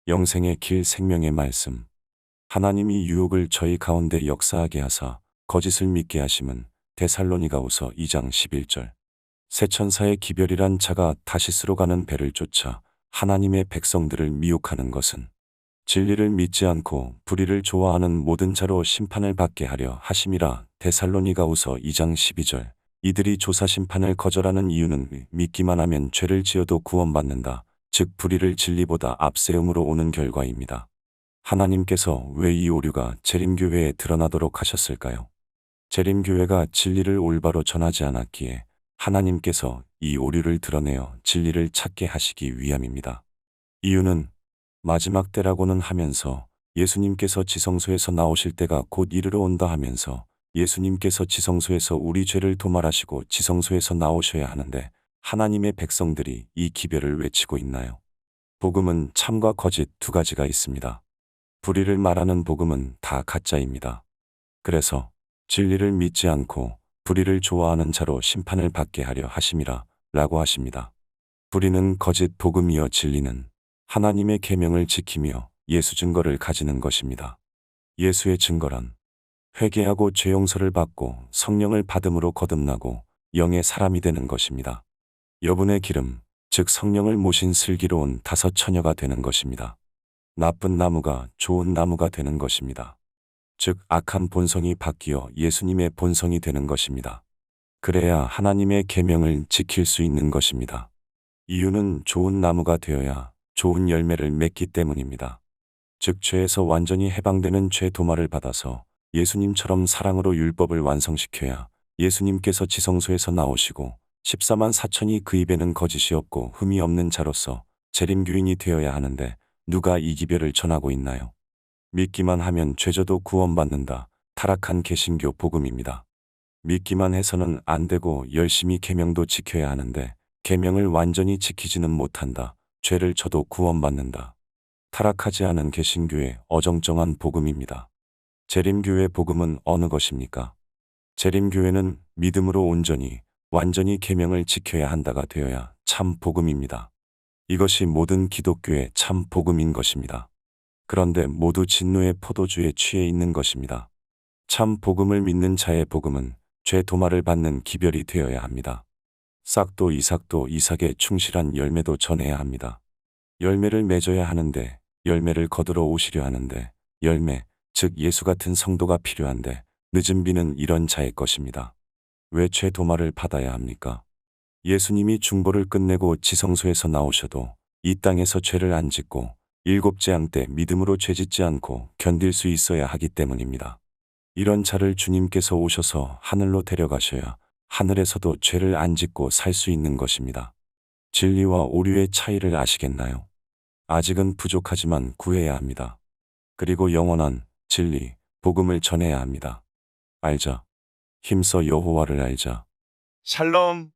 영생의 길 생명의 말씀. 하나님이 유혹을 저희 가운데 역사하게 하사 거짓을 믿게 하심은 데살로니가후서 2장 11절. 새 천사의 기별이란 자가 다시스로 가는 배를 쫓아 하나님의 백성들을 미혹하는 것은 진리를 믿지 않고 불의를 좋아하는 모든 자로 심판을 받게 하려 하심이라. 데살로니가후서 2장 12절. 이들이 조사 심판을 거절하는 이유는 믿기만 하면 죄를 지어도 구원받는다, 즉 불의를 진리보다 앞세움으로 오는 결과입니다. 하나님께서 왜 이 오류가 재림교회에 드러나도록 하셨을까요? 재림교회가 진리를 올바로 전하지 않았기에 하나님께서 이 오류를 드러내어 진리를 찾게 하시기 위함입니다. 이유는 마지막 때라고는 하면서 예수님께서 지성소에서 나오실 때가 곧 이르러 온다 하면서 예수님께서 지성소에서 우리 죄를 도말하시고 지성소에서 나오셔야 하는데 하나님의 백성들이 이 기별을 외치고 있나요? 복음은 참과 거짓 두 가지가 있습니다. 불의를 말하는 복음은 다 가짜입니다. 그래서 진리를 믿지 않고 불의를 좋아하는 자로 심판을 받게 하려 하심이라 라고 하십니다. 불의는 거짓 복음이요 진리는 하나님의 계명을 지키며 예수 증거를 가지는 것입니다. 예수의 증거란 회개하고 죄 용서를 받고 성령을 받음으로 거듭나고 영의 사람이 되는 것입니다. 여분의 기름, 즉 성령을 모신 슬기로운 다섯 처녀가 되는 것입니다. 나쁜 나무가 좋은 나무가 되는 것입니다. 즉 악한 본성이 바뀌어 예수님의 본성이 되는 것입니다. 그래야 하나님의 계명을 지킬 수 있는 것입니다. 이유는 좋은 나무가 되어야 좋은 열매를 맺기 때문입니다. 즉 죄에서 완전히 해방되는 죄 도말을 받아서 예수님처럼 사랑으로 율법을 완성시켜야 예수님께서 지성소에서 나오시고 14만 4천이 그 입에는 거짓이 없고 흠이 없는 자로서 재림교인이 되어야 하는데 누가 이 기별을 전하고 있나요? 믿기만 하면 죄져도 구원받는다, 타락한 개신교 복음입니다. 믿기만 해서는 안 되고 열심히 계명도 지켜야 하는데 계명을 완전히 지키지는 못한다, 죄를 져도 구원받는다. 타락하지 않은 개신교의 어정쩡한 복음입니다. 재림교회 복음은 어느 것입니까? 재림교회는 믿음으로 온전히 완전히 계명을 지켜야 한다가 되어야 참 복음입니다. 이것이 모든 기독교의 참 복음인 것입니다. 그런데 모두 진노의 포도주에 취해 있는 것입니다. 참 복음을 믿는 자의 복음은 죄 도말을 받는 기별이 되어야 합니다. 싹도 이삭도 이삭에 충실한 열매도 전해야 합니다. 열매를 맺어야 하는데 열매를 거두러 오시려 하는데 열매, 즉 예수 같은 성도가 필요한데 늦은 비는 이런 자의 것입니다. 왜 죄 도말을 받아야 합니까? 예수님이 중보를 끝내고 지성소에서 나오셔도 이 땅에서 죄를 안 짓고 일곱 재앙 때 믿음으로 죄짓지 않고 견딜 수 있어야 하기 때문입니다. 이런 자를 주님께서 오셔서 하늘로 데려가셔야 하늘에서도 죄를 안 짓고 살 수 있는 것입니다. 진리와 오류의 차이를 아시겠나요? 아직은 부족하지만 구해야 합니다. 그리고 영원한 진리, 복음을 전해야 합니다. 알자. 힘써 여호와를 알자. 샬롬.